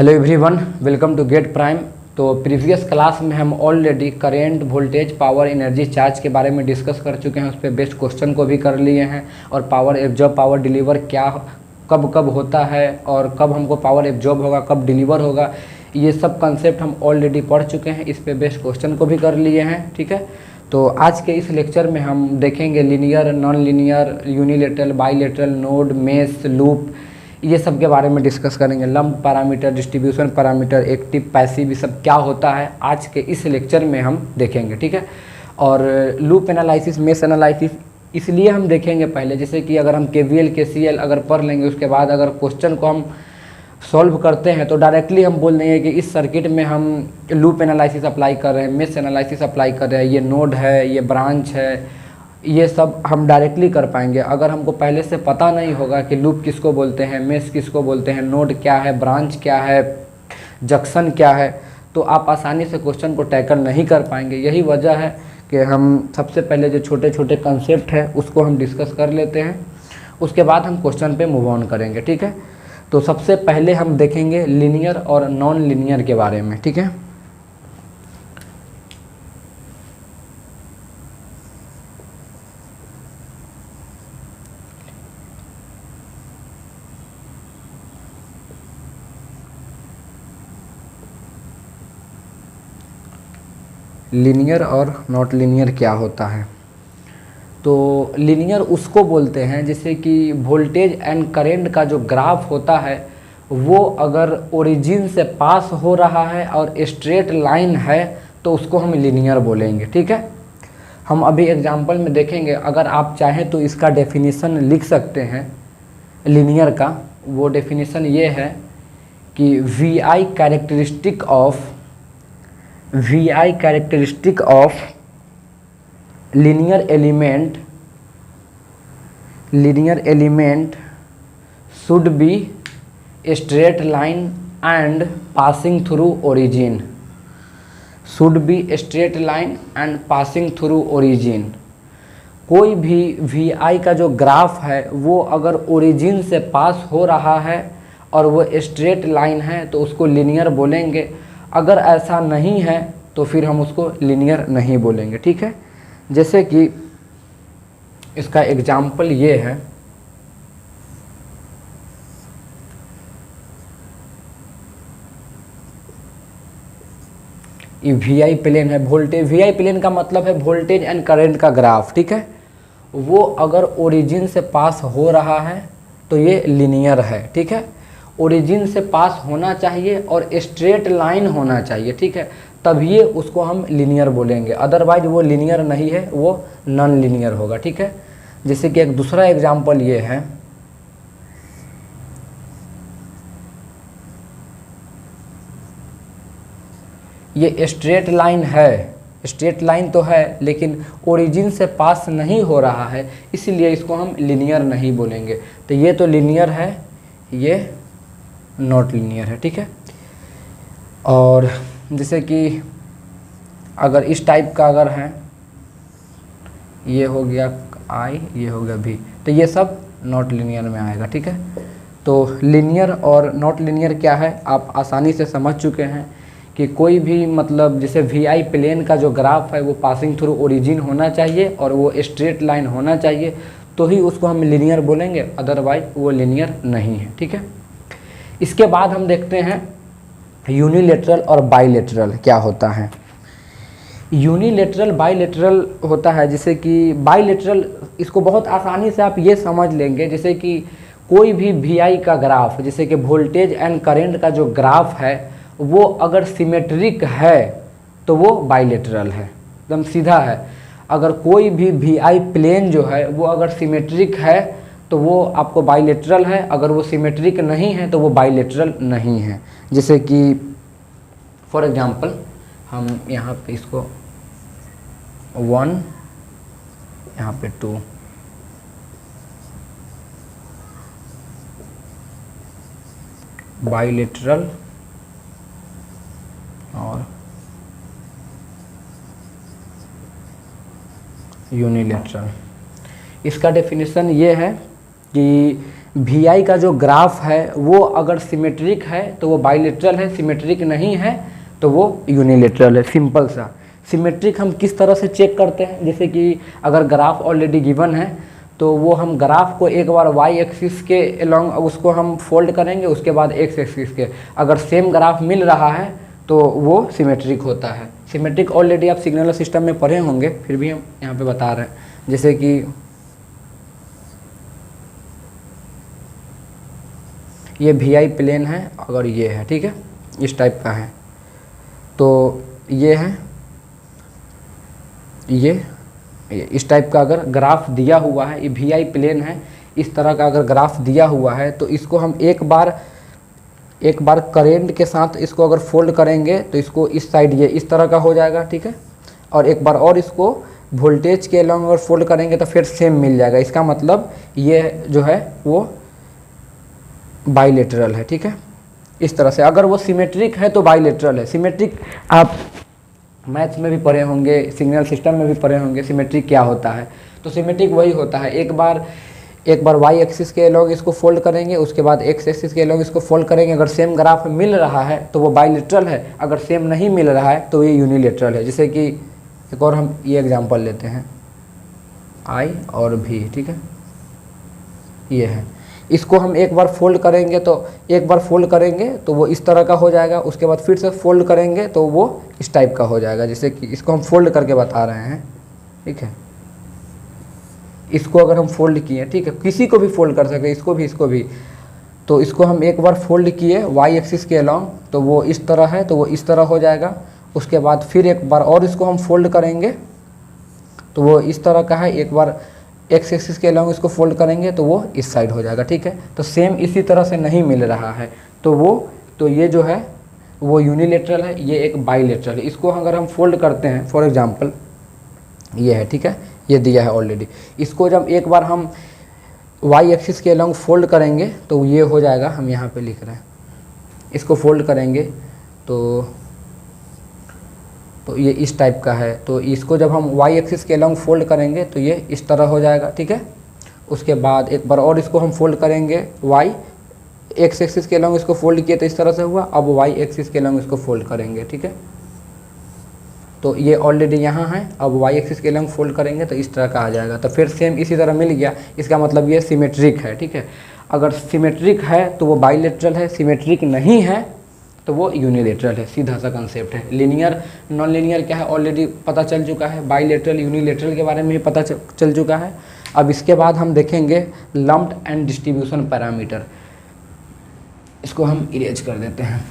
Hello everyone, welcome to GATE Prime. तो previous class में हम already current, voltage, power, energy, charge के बारे में डिस्कस कर चुके हैं। उस पर बेस्ट क्वेश्चन को भी कर लिए हैं और पावर एब्जॉर्ब, पावर डिलीवर क्या कब कब होता है और कब हमको पावर एब्जॉर्ब होगा, कब डिलीवर होगा, ये सब कंसेप्ट हम ऑलरेडी पढ़ चुके हैं। इस पे बेस्ट क्वेश्चन को भी कर लिए हैं। ठीक है, तो आज के इस लेक्चर में हम देखेंगे linear, non linear, unilateral, bilateral, node, mesh, loop, ये सब के बारे में डिस्कस करेंगे। Lump parameter, distribution parameter, active, passive, ये सब क्या होता है आज के इस लेक्चर में हम देखेंगे। ठीक है, और लूप एनालिसिस, मेश एनालिसिस इसलिए हम देखेंगे पहले, जैसे कि अगर हम KVL KCL अगर पढ़ लेंगे, उसके बाद अगर क्वेश्चन को हम सॉल्व करते हैं तो डायरेक्टली हम बोल देंगे कि इस सर्किट में हम लूप एनालिसिस अप्लाई कर रहे हैं, मेश एनालिसिस अप्लाई कर रहे हैं, ये नोड है, ये ब्रांच है, ये सब हम डायरेक्टली कर पाएंगे। अगर हमको पहले से पता नहीं होगा कि लूप किसको बोलते हैं, मेश किसको बोलते हैं, नोड क्या है, ब्रांच क्या है, जंक्शन क्या है, तो आप आसानी से क्वेश्चन को टैकल नहीं कर पाएंगे। यही वजह है कि हम सबसे पहले जो छोटे छोटे कंसेप्ट है उसको हम डिस्कस कर लेते हैं, उसके बाद हम क्वेश्चन पे मूव ऑन करेंगे। ठीक है, तो सबसे पहले हम देखेंगे लीनियर और नॉन लीनियर के बारे में। ठीक है, लीनियर और नॉट लीनियर क्या होता है। तो लीनियर उसको बोलते हैं जैसे कि वोल्टेज एंड करंट का जो ग्राफ होता है वो अगर ओरिजिन से पास हो रहा है और स्ट्रेट लाइन है तो उसको हम लीनियर बोलेंगे। ठीक है, हम अभी एग्जांपल में देखेंगे। अगर आप चाहें तो इसका डेफिनेशन लिख सकते हैं लीनियर का। वो डेफिनेशन ये है कि VI characteristic of linear element should be straight line and passing through origin, कोई भी VI का जो ग्राफ है वो अगर ओरिजिन से पास हो रहा है और वो स्ट्रेट लाइन है तो उसको लीनियर बोलेंगे। अगर ऐसा नहीं है तो फिर हम उसको लीनियर नहीं बोलेंगे। ठीक है, जैसे कि इसका एग्जाम्पल ये है, ये VI प्लेन है, वोल्टेज VI प्लेन का मतलब है वोल्टेज एंड करंट का ग्राफ। ठीक है, वो अगर ओरिजिन से पास हो रहा है तो ये लीनियर है। ठीक है, ओरिजिन से पास होना चाहिए और स्ट्रेट लाइन होना चाहिए। ठीक है, तब ये उसको हम लीनियर बोलेंगे, अदरवाइज वो लीनियर नहीं है, वो नॉन लीनियर होगा। ठीक है, जैसे कि एक दूसरा एग्जांपल ये है, ये स्ट्रेट लाइन है, स्ट्रेट लाइन तो है लेकिन ओरिजिन से पास नहीं हो रहा है, इसीलिए इसको हम लीनियर नहीं बोलेंगे। तो ये तो लीनियर है, ये नॉट लीनियर है। ठीक है, और जैसे कि अगर इस टाइप का अगर है, ये हो गया I, ये हो गया V, तो ये सब नॉट लीनियर में आएगा। ठीक है, तो लीनियर और नॉट लीनियर क्या है आप आसानी से समझ चुके हैं कि कोई भी मतलब जैसे VI प्लेन का जो ग्राफ है वो पासिंग थ्रू ओरिजिन होना चाहिए और वो स्ट्रेट लाइन होना चाहिए, तो ही उसको हम लीनियर बोलेंगे, अदरवाइज वो लीनियर नहीं है। ठीक है, इसके बाद हम देखते हैं यूनिलेटरल और बाईलेटरल क्या होता है। यूनिलेटरल, बाईलेटरल होता है, जैसे कि बाईलेटरल इसको बहुत आसानी से आप ये समझ लेंगे, जैसे कि कोई भी VI का ग्राफ, जैसे कि वोल्टेज एंड करंट का जो ग्राफ है वो अगर सिमेट्रिक है तो वो बाईलेटरल है, एकदम सीधा है। अगर कोई भी VI प्लेन जो है वो अगर सिमेट्रिक है तो वो आपको बाईलेटरल है, अगर वो सिमेट्रिक नहीं है तो वो बाईलेटरल नहीं है। जैसे कि फॉर एग्जांपल हम यहाँ पे इसको 1, यहाँ पे 2, बाईलेटरल और यूनिलेटरल। इसका डेफिनेशन ये है कि वी आई का जो ग्राफ है वो अगर सिमेट्रिक है तो वो बाइलेटरल है, सिमेट्रिक नहीं है तो वो यूनिलेटरल है। सिंपल सा। सिमेट्रिक हम किस तरह से चेक करते हैं, जैसे कि अगर ग्राफ ऑलरेडी गिवन है तो वो हम ग्राफ को एक बार वाई एक्सिस के अलोंग उसको हम फोल्ड करेंगे, उसके बाद एक्स एक्सिस के, अगर सेम ग्राफ मिल रहा है तो वो सिमेट्रिक होता है। सिमेट्रिक ऑलरेडी आप सिग्नल सिस्टम में पढ़े होंगे, फिर भी हम यहाँ पे बता रहे हैं। जैसे कि ये वी आई प्लेन है, अगर ये है, ठीक है, इस टाइप का है, तो ये है, ये इस टाइप का अगर ग्राफ दिया हुआ है, ये वी आई प्लेन है, इस तरह का अगर ग्राफ दिया हुआ है तो इसको हम एक बार करेंट के साथ इसको अगर फोल्ड करेंगे तो इसको इस साइड ये इस तरह का हो जाएगा, ठीक है, और एक बार और इसको वोल्टेज के अलॉन्ग अगर फोल्ड करेंगे तो फिर सेम मिल जाएगा। इसका मतलब ये जो है वो बाइलेटरल है, ठीक है। इस तरह से अगर वो सिमेट्रिक है तो बाइलेटरल है। सिमेट्रिक आप मैथ्स में भी पढ़े होंगे, सिग्नल सिस्टम में भी पढ़े होंगे सिमेट्रिक क्या होता है। तो सिमेट्रिक वही होता है, एक बार वाई एक्सिस के अलॉन्ग इसको फोल्ड करेंगे, उसके बाद एक्स एक्सिस के अलॉन्ग इसको फोल्ड करेंगे। अगर सेम ग्राफ मिल रहा है तो वो बाइलेटरल है, अगर सेम नहीं मिल रहा है तो ये यूनिलेटरल है। जैसे कि एक और हम ये एग्जांपल लेते हैं, आई और भी, ठीक है, ये है, इसको हम एक बार फोल्ड करेंगे तो वो इस तरह का हो जाएगा, उसके बाद फिर से फोल्ड करेंगे तो वो इस टाइप का हो जाएगा। जैसे कि इसको हम फोल्ड करके बता रहे हैं, ठीक है, इसको अगर हम फोल्ड किए, ठीक है, किसी को भी फोल्ड कर सकते हैं, इसको भी, तो इसको हम एक बार फोल्ड किए वाई एक्सिस के अलॉन्ग तो वो इस तरह है, तो वो इस तरह हो जाएगा। उसके बाद फिर एक बार और इसको हम फोल्ड करेंगे तो वो इस तरह का है, एक बार एक्स एक्सिस के अलॉन्ग इसको फोल्ड करेंगे तो वो इस साइड हो जाएगा, ठीक है। तो सेम इसी तरह से नहीं मिल रहा है तो ये जो है वो यूनिलेटरल है, ये एक बाइलेटरल है। इसको अगर हम फोल्ड करते हैं, फॉर एग्जांपल ये है, ठीक है, ये दिया है ऑलरेडी, इसको जब एक बार हम वाई एक्सिस के अलॉन्ग फोल्ड करेंगे तो ये हो जाएगा, हम यहाँ पे लिख रहे हैं, इसको फोल्ड करेंगे तो ये इस टाइप का है। तो इसको जब हम वाई एक्सिस के अलॉन्ग फोल्ड करेंगे तो ये इस तरह हो जाएगा, ठीक है। उसके बाद एक बार और इसको हम फोल्ड करेंगे, वाई एक्स एक्सिस के अलॉन्ग इसको फोल्ड किए तो इस तरह से हुआ, अब वाई एक्सिस के अलॉन्ग इसको फोल्ड करेंगे, ठीक है। तो ये ऑलरेडी यहाँ है, अब वाई एक्सिस के अलॉन्ग फोल्ड करेंगे तो इस तरह का आ जाएगा। तो फिर सेम इसी तरह मिल गया, इसका मतलब ये सिमेट्रिक है, ठीक है। अगर सिमेट्रिक है तो वो बाइलेटरल है, सिमेट्रिक नहीं है तो वो यूनिलेटरल है। सीधा सा कंसेप्ट है। लीनियर नॉन लीनियर क्या है ऑलरेडी पता चल चुका है, बाइलेटरल यूनिलेटरल के बारे में भी पता चल चुका है। अब इसके बाद हम देखेंगे लम्प्ड एंड डिस्ट्रीब्यूशन पैरामीटर, इसको हम इरेज कर देते हैं।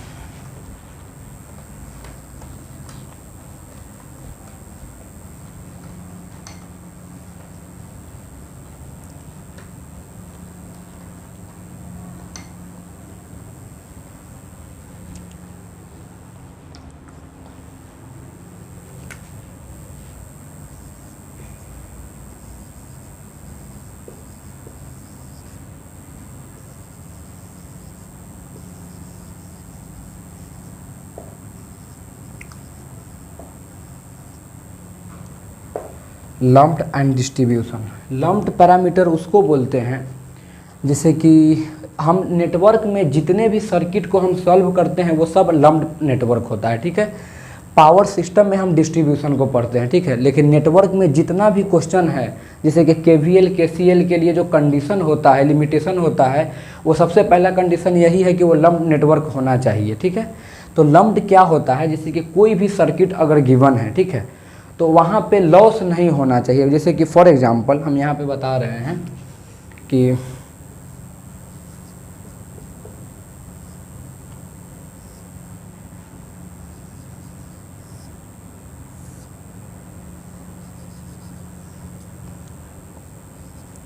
Lumped and distribution, lumped parameter उसको बोलते हैं जैसे कि हम नेटवर्क में जितने भी सर्किट को हम सॉल्व करते हैं वो सब लम्प्ड नेटवर्क होता है, ठीक है। पावर सिस्टम में हम डिस्ट्रीब्यूशन को पढ़ते हैं, ठीक है, लेकिन नेटवर्क में जितना भी क्वेश्चन है जैसे कि केवीएल केसीएल के लिए जो कंडीशन होता है, लिमिटेशन होता है, वो सबसे पहला कंडीशन यही है कि वो लम्प्ड नेटवर्क होना चाहिए, ठीक है। तो लम्प्ड क्या होता है, जैसे कि कोई भी सर्किट अगर गिवन है, ठीक है, तो वहाँ पे लॉस नहीं होना चाहिए। जैसे कि फॉर एग्जांपल हम यहाँ पे बता रहे हैं कि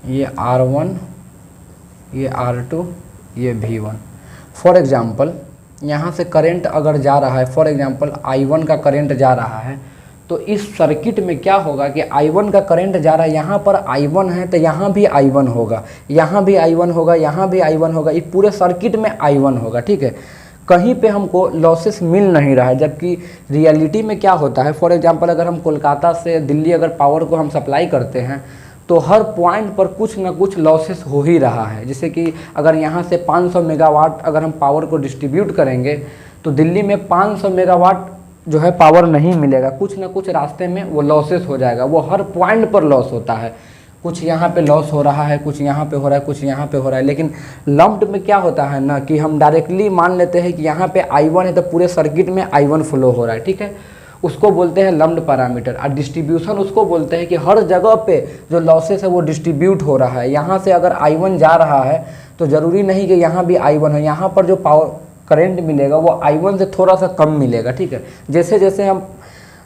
ये R1, ये R2, ये V1। फॉर एग्जांपल यहाँ से करंट अगर जा रहा है, फॉर एग्जांपल I1 का करंट जा रहा है, तो इस सर्किट में क्या होगा कि I1 का करंट जा रहा है, यहाँ पर I1 है तो यहाँ भी I1 होगा, यहाँ भी I1 होगा, यहाँ भी I1 होगा, इस पूरे सर्किट में I1 होगा, ठीक है। कहीं पे हमको लॉसेस मिल नहीं रहा है, जबकि रियलिटी में क्या होता है, फॉर एग्जांपल अगर हम कोलकाता से दिल्ली अगर पावर को हम सप्लाई करते हैं तो हर पॉइंट पर कुछ ना कुछ लॉसेस हो ही रहा है। जैसे कि अगर यहाँ से 500 मेगावाट अगर हम पावर को डिस्ट्रीब्यूट करेंगे तो दिल्ली में 500 मेगावाट जो है पावर नहीं मिलेगा, कुछ ना कुछ रास्ते में वो लॉसेस हो जाएगा। वो हर पॉइंट पर लॉस होता है, कुछ यहाँ पे लॉस हो रहा है, कुछ यहाँ पे हो रहा है, कुछ यहाँ पे हो रहा है। लेकिन लम्प्ड में क्या होता है ना कि हम डायरेक्टली मान लेते हैं कि यहाँ पे I1 है तो पूरे सर्किट में I1 फ्लो हो रहा है, ठीक है, उसको बोलते हैं लम्प्ड पैरामीटर। और डिस्ट्रीब्यूशन उसको बोलते हैं कि हर जगह पे जो लॉसेस है वो डिस्ट्रीब्यूट हो रहा है। यहाँ से अगर I1 जा रहा है तो ज़रूरी नहीं कि यहाँ भी I1 है, यहाँ पर जो पावर करंट मिलेगा वो I1 से थोड़ा सा कम मिलेगा, ठीक है। जैसे जैसे हम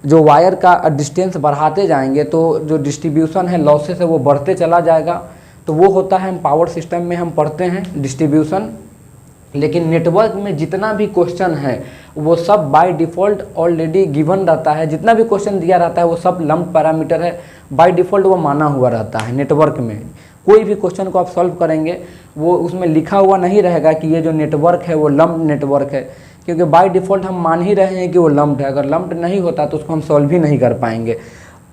जो वायर का डिस्टेंस बढ़ाते जाएंगे तो जो डिस्ट्रीब्यूशन है लॉसेस है वो बढ़ते चला जाएगा। तो वो होता है, हम पावर सिस्टम में हम पढ़ते हैं डिस्ट्रीब्यूशन। लेकिन नेटवर्क में जितना भी क्वेश्चन है वो सब बाय डिफ़ॉल्ट ऑलरेडी गिवन रहता है। जितना भी क्वेश्चन दिया रहता है वो सब लम्प्ड पैरामीटर है, बाय डिफ़ॉल्ट वो माना हुआ रहता है। नेटवर्क में कोई भी क्वेश्चन को आप सॉल्व करेंगे वो उसमें लिखा हुआ नहीं रहेगा कि ये जो नेटवर्क है वो लम्प्ड नेटवर्क है, क्योंकि बाय डिफ़ॉल्ट हम मान ही रहे हैं कि वो लम्प्ड है। अगर लम्प्ड नहीं होता तो उसको हम सॉल्व ही नहीं कर पाएंगे।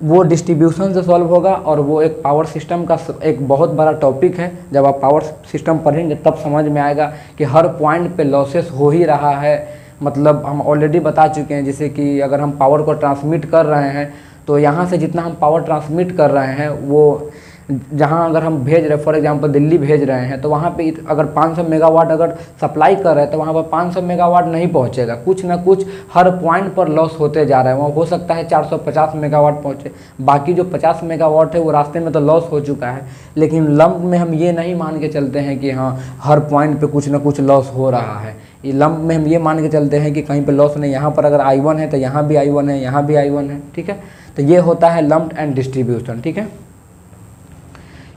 वो डिस्ट्रीब्यूशन से सॉल्व होगा और वो एक पावर सिस्टम का एक बहुत बड़ा टॉपिक है। जब आप पावर सिस्टम पढ़ेंगे तब समझ में आएगा कि हर पॉइंट पे लॉसेस हो ही रहा है। मतलब हम ऑलरेडी बता चुके हैं, जैसे कि अगर हम पावर को ट्रांसमिट कर रहे हैं तो यहाँ से जितना हम पावर ट्रांसमिट कर रहे हैं वो जहाँ अगर हम भेज रहे हैं, फॉर एग्जांपल दिल्ली भेज रहे हैं तो वहाँ पे अगर 500 मेगावाट अगर सप्लाई कर रहे हैं तो वहाँ पर 500 मेगावाट नहीं पहुँचेगा, कुछ ना कुछ हर पॉइंट पर लॉस होते जा रहा है। वहाँ हो सकता है 450 मेगावाट पहुँचे, बाकी जो 50 मेगावाट है वो रास्ते में तो लॉस हो चुका है। लेकिन लम्प में हम ये नहीं मान के चलते हैं कि हाँ हर पॉइंट पर कुछ ना कुछ लॉस हो रहा है। ये लम्प में हम ये मान के चलते हैं कि कहीं पर लॉस नहीं, यहाँ पर अगर I1 है तो यहाँ भी I1 है, यहाँ भी I1 है, ठीक है। तो ये होता है लम्प्ड एंड डिस्ट्रीब्यूशन, ठीक है।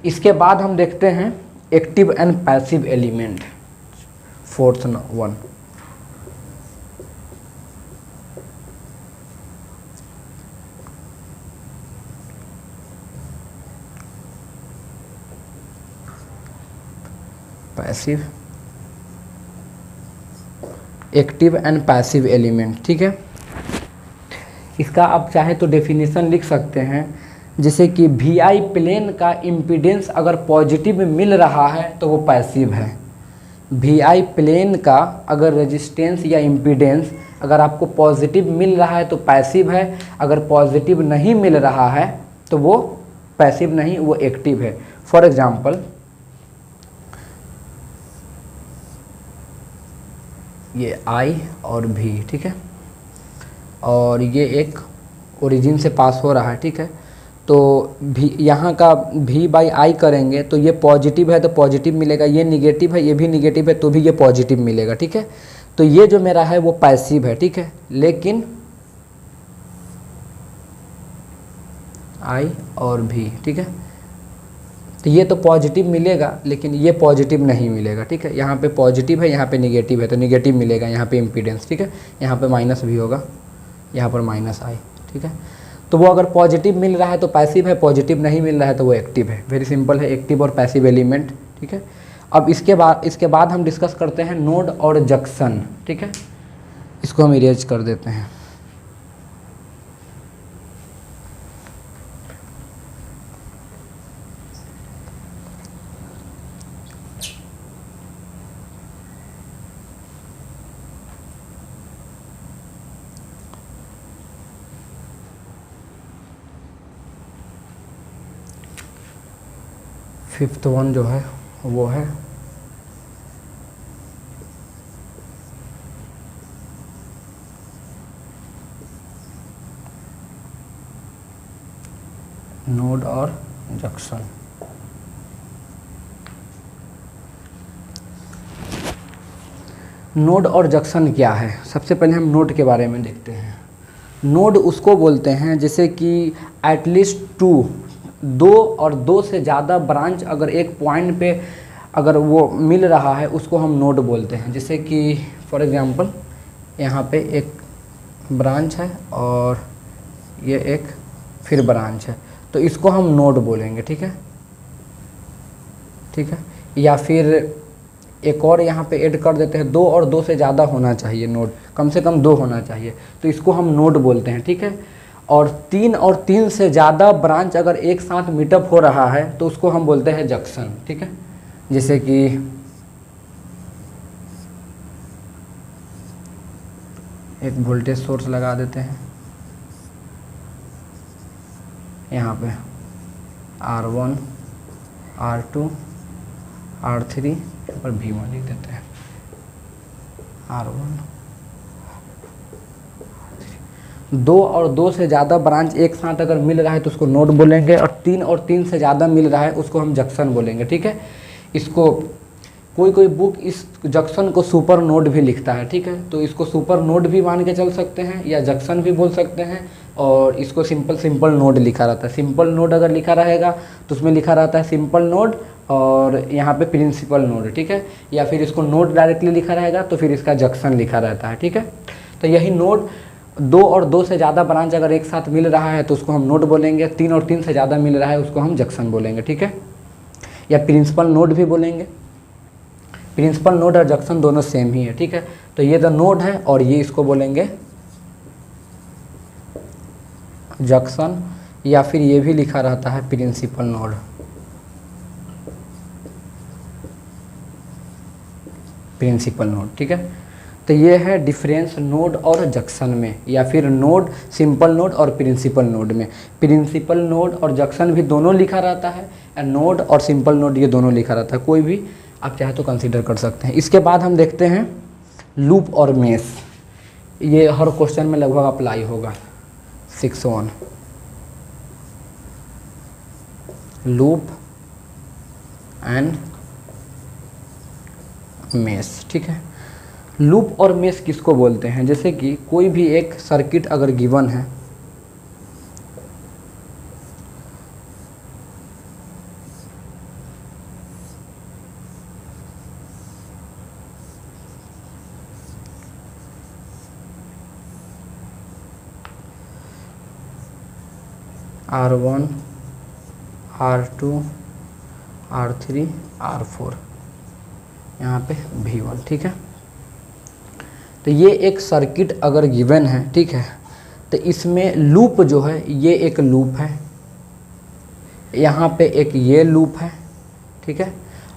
इसके बाद हम देखते हैं active and passive element, fourth one. Passive, active and passive element, ठीक है। इसका आप चाहे तो डेफिनेशन लिख सकते हैं, जैसे कि VI प्लेन का इम्पीडेंस अगर पॉजिटिव मिल रहा है तो वो पैसिव है। VI प्लेन का अगर रेजिस्टेंस या इम्पीडेंस अगर आपको पॉजिटिव मिल रहा है तो पैसिव है, अगर पॉजिटिव नहीं मिल रहा है तो वो पैसिव नहीं, वो एक्टिव है। फॉर एग्जांपल ये I और V, ठीक है, और ये एक ओरिजिन से पास हो रहा है, ठीक है। तो भी यहाँ का V/I करेंगे तो ये पॉजिटिव है तो पॉजिटिव मिलेगा, ये निगेटिव है, ये भी निगेटिव है तो भी ये पॉजिटिव मिलेगा, ठीक है। तो ये जो मेरा है वो पैसिव है, ठीक है। लेकिन I और V, ठीक है, तो ये तो पॉजिटिव मिलेगा लेकिन ये पॉजिटिव नहीं मिलेगा, ठीक है। यहाँ पे पॉजिटिव है, यहाँ पे निगेटिव है तो निगेटिव मिलेगा, यहाँ पे इम्पीडेंस, ठीक है। यहाँ पे माइनस भी होगा, यहाँ पर -I, ठीक है। तो वो अगर पॉजिटिव मिल रहा है तो पैसिव है, पॉजिटिव नहीं मिल रहा है तो वो एक्टिव है। वेरी सिंपल है एक्टिव और पैसिव एलिमेंट, ठीक है। अब इसके बाद हम डिस्कस करते हैं नोड और जंक्शन, ठीक है। इसको हम इरेज कर देते हैं। फिफ्थ वन जो है वो है नोड और जंक्शन। नोड और जंक्शन क्या है, सबसे पहले हम नोड के बारे में देखते हैं। नोड उसको बोलते हैं जैसे कि एटलीस्ट दो और दो से ज़्यादा ब्रांच अगर एक पॉइंट पे अगर वो मिल रहा है उसको हम नोड बोलते हैं। जैसे कि फॉर एग्जांपल यहाँ पे एक ब्रांच है और ये एक फिर ब्रांच है तो इसको हम नोड बोलेंगे, ठीक है, ठीक है। या फिर एक और यहाँ पे ऐड कर देते हैं, 2 और 2 से ज़्यादा होना चाहिए नोड, कम से कम 2 होना चाहिए तो इसको हम नोड बोलते हैं, ठीक है। और तीन से ज़्यादा ब्रांच अगर एक साथ मीटअप हो रहा है तो उसको हम बोलते हैं जंक्शन, ठीक है। जैसे कि एक वोल्टेज सोर्स लगा देते हैं यहाँ पे, R1 R2 R3 और V1 लिख देते हैं, R1 दो और दो से ज़्यादा ब्रांच एक साथ अगर मिल रहा है तो उसको नोड बोलेंगे, और तीन से ज़्यादा मिल रहा है उसको हम जंक्शन बोलेंगे, ठीक है। इसको कोई बुक इस जंक्शन को सुपर नोड भी लिखता है, ठीक है। तो इसको सुपर नोड भी मान के चल सकते हैं या जंक्शन भी बोल सकते हैं, और इसको सिंपल नोड लिखा रहता है। सिंपल नोड अगर लिखा रहेगा तो उसमें लिखा रहता है सिंपल नोड और यहाँ पे प्रिंसिपल नोड, ठीक है। या फिर इसको नोड डायरेक्टली लिखा रहेगा तो फिर इसका जंक्शन लिखा रहता है, ठीक है। तो यही नोड, दो और दो से ज़्यादा ब्रांच अगर एक साथ मिल रहा है तो उसको हम नोड बोलेंगे, तीन और तीन से ज़्यादा मिल रहा है उसको हम जंक्शन बोलेंगे, ठीक है। या प्रिंसिपल नोड भी बोलेंगे। प्रिंसिपल नोड और जंक्शन दोनों सेम ही है, ठीक है। तो ये तो नोड है और ये इसको बोलेंगे जंक्शन, या फिर ये भी लिखा रहता है प्रिंसिपल नोड। प्रिंसिपल नोड, ठीक है। तो ये है डिफरेंस नोड और जंक्शन में, या फिर नोड, सिंपल नोड और प्रिंसिपल नोड में। प्रिंसिपल नोड और जंक्शन भी दोनों लिखा रहता है, नोड और सिंपल नोड ये दोनों लिखा रहता है, कोई भी आप चाहे तो कंसीडर कर सकते हैं। इसके बाद हम देखते हैं लूप और मेश। ये हर क्वेश्चन में लगभग अप्लाई होगा। 6.1 लूप एंड मेश, ठीक है। लूप और मेश किसको बोलते हैं? जैसे कि कोई भी एक सर्किट अगर गिवन है, R1 R2 R3 R4, यहाँ पे V1, ठीक है। तो ये एक सर्किट अगर गिवन है, ठीक है, तो इसमें लूप जो है ये एक लूप है, यहाँ पे एक ये लूप है, ठीक है,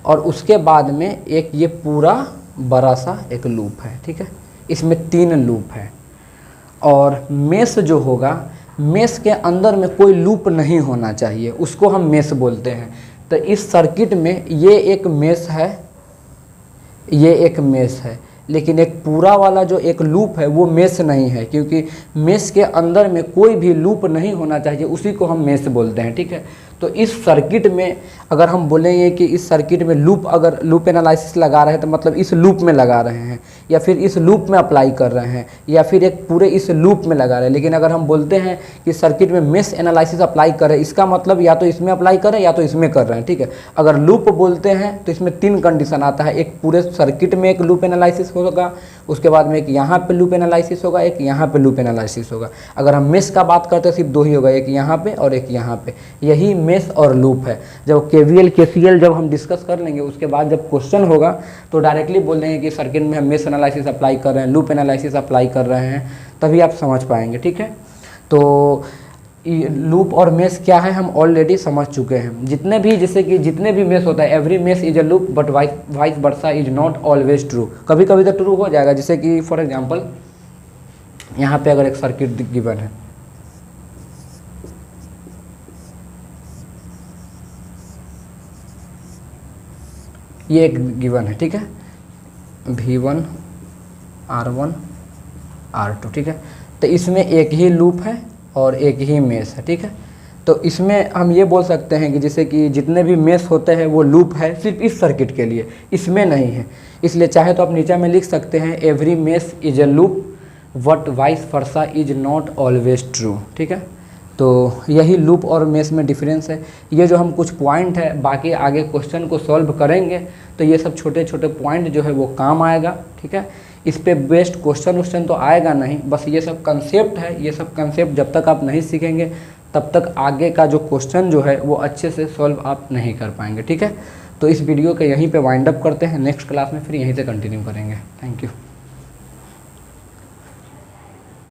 और उसके बाद में एक ये पूरा बड़ा सा एक लूप है, ठीक है। इसमें 3 लूप है। और मेश जो होगा, मेश के अंदर में कोई लूप नहीं होना चाहिए, उसको हम मेश बोलते हैं। तो इस सर्किट में ये एक मेश है, ये एक मेश है, लेकिन एक पूरा वाला जो एक लूप है वो मेश नहीं है, क्योंकि मेश के अंदर में कोई भी लूप नहीं होना चाहिए, उसी को हम मेश बोलते हैं, ठीक है। तो इस सर्किट में अगर हम बोलेंगे कि इस सर्किट में लूप, अगर लूप एनालिसिस लगा रहे हैं तो मतलब इस लूप में लगा रहे हैं, या फिर इस लूप में अप्लाई कर रहे हैं, या फिर एक पूरे इस लूप में लगा रहे हैं। लेकिन अगर हम बोलते हैं कि सर्किट में मेश एनालिसिस अप्लाई करें, इसका मतलब या तो इसमें अप्लाई करें या तो इसमें कर रहे हैं, ठीक है। अगर लूप बोलते हैं तो इसमें 3 कंडीशन आता है, एक पूरे सर्किट में एक लूप एनालिसिस होगा, उसके बाद में एक यहाँ पे लूप एनालिसिस होगा, एक यहाँ पे लूप एनालिसिस होगा। अगर हम मेश का बात करते हैं सिर्फ 2 ही होगा, एक यहाँ पे और एक यहाँ पे, यही मेश और लूप है। जब KVL KCL जब हम डिस्कस कर लेंगे, उसके बाद जब क्वेश्चन होगा तो डायरेक्टली बोल देंगे कि सर्किट में हम मेश एनालिसिस अप्लाई कर रहे हैं, लूप एनालिसिस अप्लाई कर रहे हैं, तभी आप समझ पाएंगे, ठीक है। तो लूप और मेश क्या है हम ऑलरेडी समझ चुके हैं। जितने भी, जैसे कि जितने भी मेश होता है, every mesh is a loop but vice versa is not always true. कभी कभी तो ट्रू हो जाएगा। जैसे कि फॉर एग्जांपल यहाँ पे अगर एक सर्किट गिवन है, ये एक गिवन है, ठीक है, V1 R1 R2, ठीक है। तो इसमें एक ही लूप है और एक ही मेश है, ठीक है। तो इसमें हम ये बोल सकते हैं कि जैसे कि जितने भी मेश होते हैं वो लूप है सिर्फ इस सर्किट के लिए, इसमें नहीं है। इसलिए चाहे तो आप नीचे में लिख सकते हैं every mesh is a loop but vice versa is not always true, ठीक है। तो यही लूप और मेश में डिफरेंस है। ये जो हम कुछ पॉइंट है, बाकी आगे क्वेश्चन को सॉल्व करेंगे तो ये सब छोटे छोटे पॉइंट जो है वो काम आएगा, ठीक है। इस पे बेस्ट क्वेश्चन तो आएगा नहीं, बस ये सब कंसेप्ट है। ये सब कंसेप्ट जब तक आप नहीं सीखेंगे तब तक आगे का जो क्वेश्चन जो है वो अच्छे से सॉल्व आप नहीं कर पाएंगे, ठीक है। तो इस वीडियो के यहीं पे वाइंड अप करते हैं, नेक्स्ट क्लास में फिर यहीं से कंटिन्यू करेंगे। Thank you.